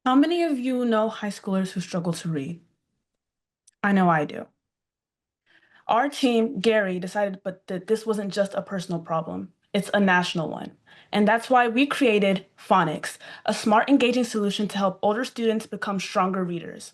How many of you know high schoolers who struggle to read? I know I do. Our team, Gary, decided that this wasn't just a personal problem, it's a national one. And that's why we created Phonix, a smart, engaging solution to help older students become stronger readers.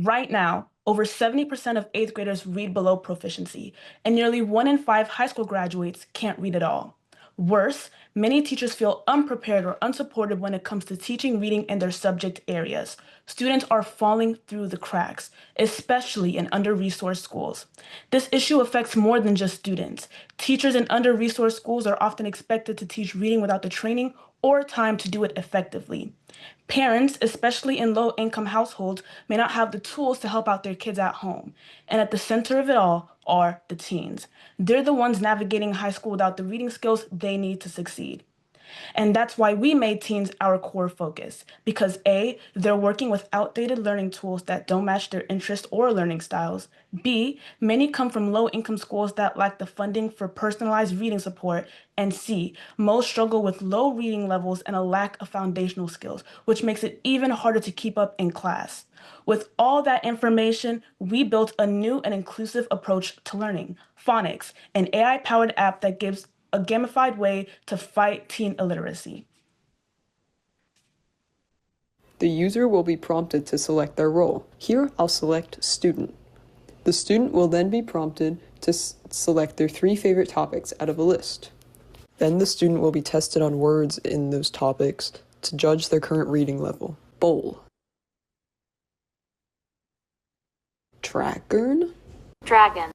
Right now, over 70% of eighth graders read below proficiency, and nearly 1 in 5 high school graduates can't read at all. Worse, many teachers feel unprepared or unsupported when it comes to teaching reading in their subject areas. Students are falling through the cracks, especially in under-resourced schools. This issue affects more than just students. Teachers in under-resourced schools are often expected to teach reading without the training or time to do it effectively. Parents, especially in low-income households, may not have the tools to help out their kids at home. And at the center of it all are the teens. They're the ones navigating high school without the reading skills they need to succeed. And that's why we made teens our core focus. Because A, they're working with outdated learning tools that don't match their interests or learning styles. B, many come from low-income schools that lack the funding for personalized reading support. And C, most struggle with low reading levels and a lack of foundational skills, which makes it even harder to keep up in class. With all that information, we built a new and inclusive approach to learning, Phonix, an AI-powered app that gives a gamified way to fight teen illiteracy. The user will be prompted to select their role. Here, I'll select Student. The student will then be prompted to select their 3 favorite topics out of a list. Then the student will be tested on words in those topics to judge their current reading level. Bowl. Dragon? Dragon.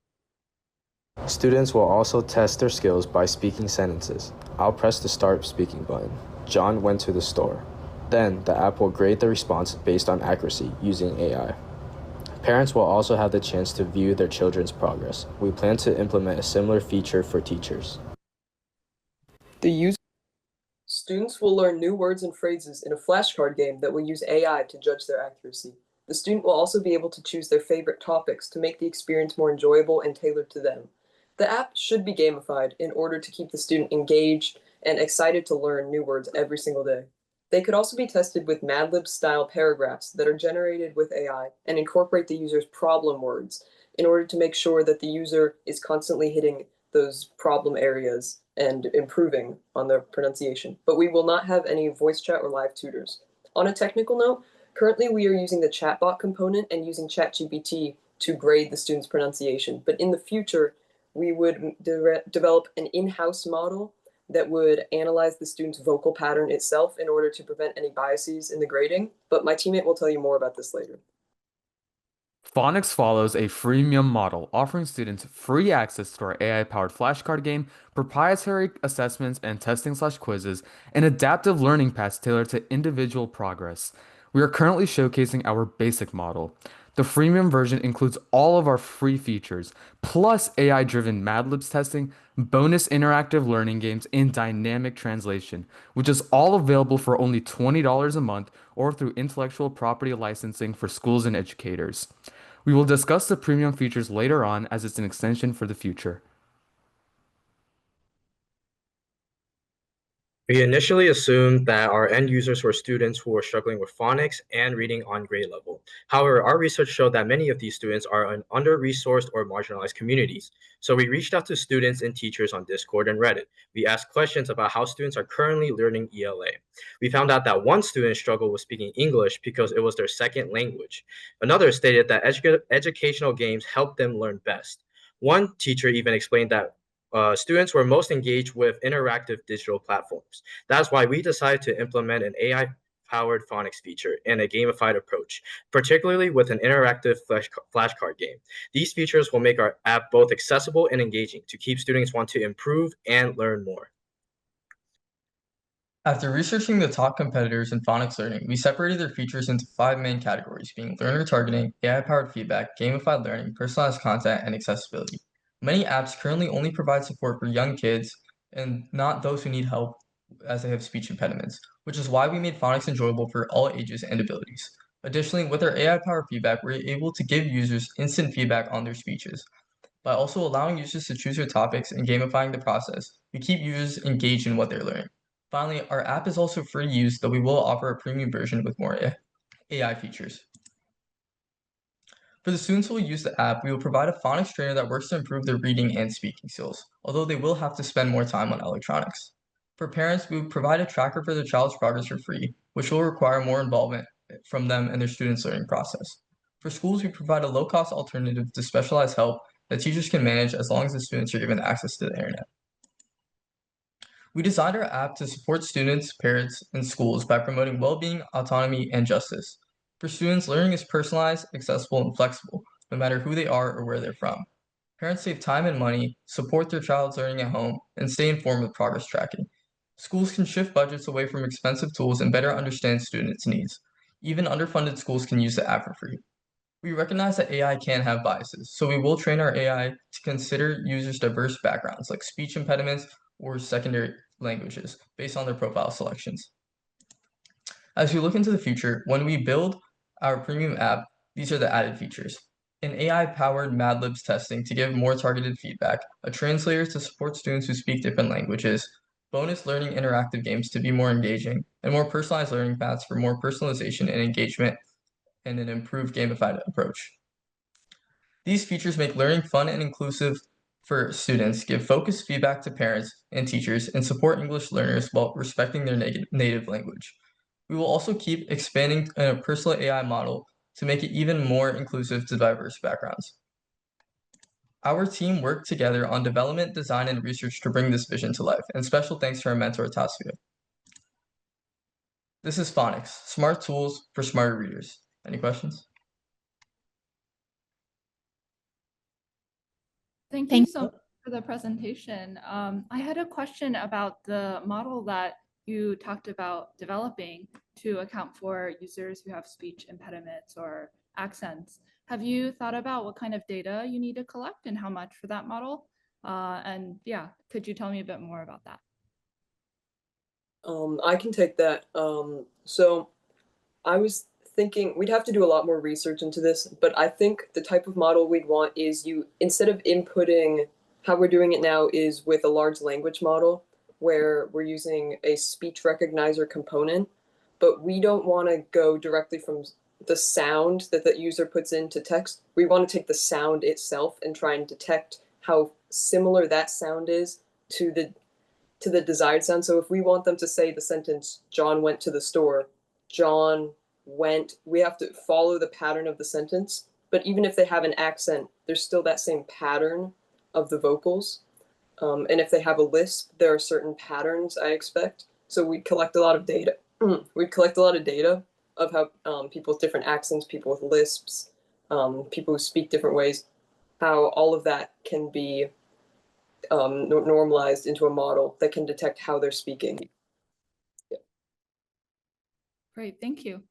Students will also test their skills by speaking sentences. I'll press the Start Speaking button. John went to the store. Then, the app will grade the response based on accuracy using AI. Parents will also have the chance to view their children's progress. We plan to implement a similar feature for teachers. Students will learn new words and phrases in a flashcard game that will use AI to judge their accuracy. The student will also be able to choose their favorite topics to make the experience more enjoyable and tailored to them. The app should be gamified in order to keep the student engaged and excited to learn new words every single day. They could also be tested with Mad Lib-style paragraphs that are generated with AI and incorporate the user's problem words in order to make sure that the user is constantly hitting those problem areas and improving on their pronunciation. But we will not have any voice chat or live tutors. On a technical note, currently we are using the chatbot component and using ChatGPT to grade the student's pronunciation. But in the future, we would develop an in-house model that would analyze the student's vocal pattern itself in order to prevent any biases in the grading. But my teammate will tell you more about this later. Phonix follows a freemium model, offering students free access to our AI-powered flashcard game, proprietary assessments and testing/quizzes, and adaptive learning paths tailored to individual progress. We are currently showcasing our basic model. The freemium version includes all of our free features, plus AI-driven Mad Libs testing, bonus interactive learning games, and dynamic translation, which is all available for only $20 a month or through intellectual property licensing for schools and educators. We will discuss the premium features later on as it's an extension for the future. We initially assumed that our end users were students who were struggling with phonics and reading on grade level. However, our research showed that many of these students are in under-resourced or marginalized communities. So we reached out to students and teachers on Discord and Reddit. We asked questions about how students are currently learning ELA. We found out that one student struggled with speaking English because it was their second language. Another stated that educational games helped them learn best. One teacher even explained that students were most engaged with interactive digital platforms. That's why we decided to implement an AI-powered phonics feature and a gamified approach, particularly with an interactive flashcard game. These features will make our app both accessible and engaging to keep students want to improve and learn more. After researching the top competitors in phonics learning, we separated their features into 5 main categories, being learner targeting, AI-powered feedback, gamified learning, personalized content, and accessibility. Many apps currently only provide support for young kids and not those who need help as they have speech impediments, which is why we made phonics enjoyable for all ages and abilities. Additionally, with our AI-powered feedback, we're able to give users instant feedback on their speeches. By also allowing users to choose their topics and gamifying the process, we keep users engaged in what they're learning. Finally, our app is also free to use, though we will offer a premium version with more AI features. For the students who will use the app, we will provide a phonics trainer that works to improve their reading and speaking skills, although they will have to spend more time on electronics. For parents, we will provide a tracker for their child's progress for free, which will require more involvement from them and their students' learning process. For schools, we provide a low-cost alternative to specialized help that teachers can manage as long as the students are given access to the internet. We designed our app to support students, parents, and schools by promoting well-being, autonomy, and justice. For students, learning is personalized, accessible, and flexible, no matter who they are or where they're from. Parents save time and money, support their child's learning at home, and stay informed with progress tracking. Schools can shift budgets away from expensive tools and better understand students' needs. Even underfunded schools can use the app for free. We recognize that AI can have biases, so we will train our AI to consider users' diverse backgrounds, like speech impediments or secondary languages, based on their profile selections. As we look into the future, when we build our premium app, these are the added features. An AI-powered Mad Libs testing to give more targeted feedback, a translator to support students who speak different languages, bonus learning interactive games to be more engaging, and more personalized learning paths for more personalization and engagement, and an improved gamified approach. These features make learning fun and inclusive for students, give focused feedback to parents and teachers, and support English learners while respecting their native language. We will also keep expanding a personal AI model to make it even more inclusive to diverse backgrounds. Our team worked together on development, design, and research to bring this vision to life, and special thanks to our mentor, Tasvia. This is Phonix, smart tools for smarter readers. Any questions? Thank you so much for the presentation. I had a question about the model that you talked about developing to account for users who have speech impediments or accents. Have you thought about what kind of data you need to collect and how much for that model? And yeah, could you tell me a bit more about that? I can take that. So I was thinking we'd have to do a lot more research into this, but I think the type of model we'd want is instead of inputting, how we're doing it now is with a large language model where we're using a speech recognizer component, but we don't want to go directly from the sound that the user puts into text. We want to take the sound itself and try and detect how similar that sound is to the desired sound. So if we want them to say the sentence, John went to the store, John went, we have to follow the pattern of the sentence. But even if they have an accent, there's still that same pattern of the vocals. And if they have a lisp, there are certain patterns I expect. So we collect a lot of data. We collect a lot of data of how people with different accents, people with lisps, people who speak different ways, how all of that can be normalized into a model that can detect how they're speaking. Yeah. Great, thank you.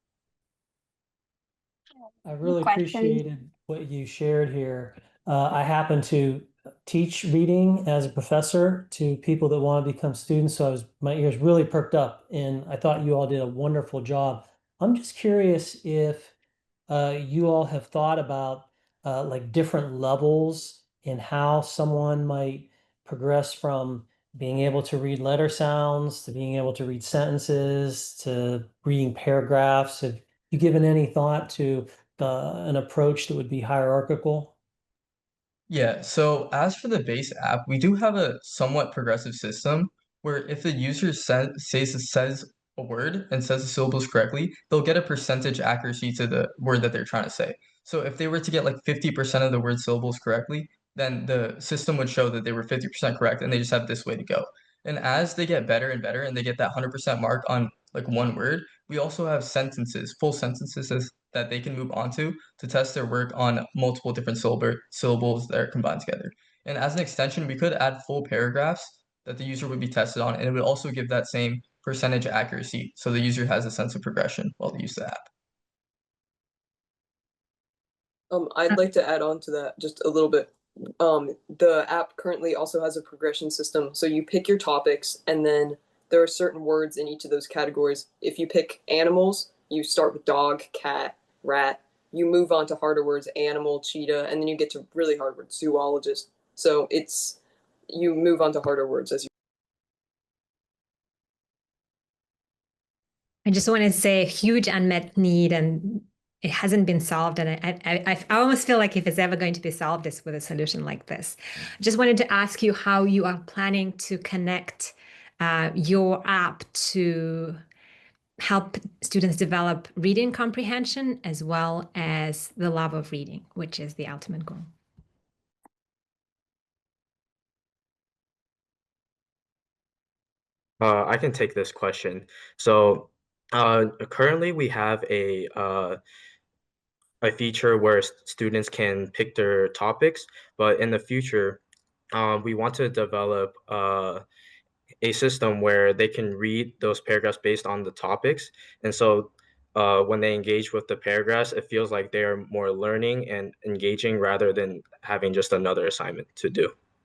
I really appreciated what you shared here. I happen to teach reading as a professor to people that want to become students, so my ears really perked up, and I thought you all did a wonderful job. I'm just curious if you all have thought about like different levels in how someone might progress from being able to read letter sounds to being able to read sentences to reading paragraphs. Have you given any thought to an approach that would be hierarchical? Yeah, so as for the base app, we do have a somewhat progressive system where if the user says a word and says the syllables correctly, they'll get a percentage accuracy to the word that they're trying to say. So if they were to get like 50% of the word syllables correctly, then the system would show that they were 50% correct and they just have this way to go. And as they get better and better and they get that 100% mark on like one word, we also have sentences, full sentences that they can move on to test their work on multiple different syllables that are combined together. And as an extension, we could add full paragraphs that the user would be tested on, and it would also give that same percentage accuracy, so the user has a sense of progression while they use the app. I'd like to add on to that just a little bit. The app currently also has a progression system. So you pick your topics, and then there are certain words in each of those categories. If you pick animals, you start with dog, cat, rat. You move on to harder words, animal, cheetah, and then you get to really hard words, zoologist. So you move on to harder words as you. I just want to say huge unmet need, and it hasn't been solved. And I almost feel like if it's ever going to be solved, it's with a solution like this. I just wanted to ask you how you are planning to connect your app to help students develop reading comprehension as well as the love of reading, which is the ultimate goal. I can take this question. So currently we have a feature where students can pick their topics, but in the future, we want to develop a system where they can read those paragraphs based on the topics. And so when they engage with the paragraphs, it feels like they're more learning and engaging rather than having just another assignment to do.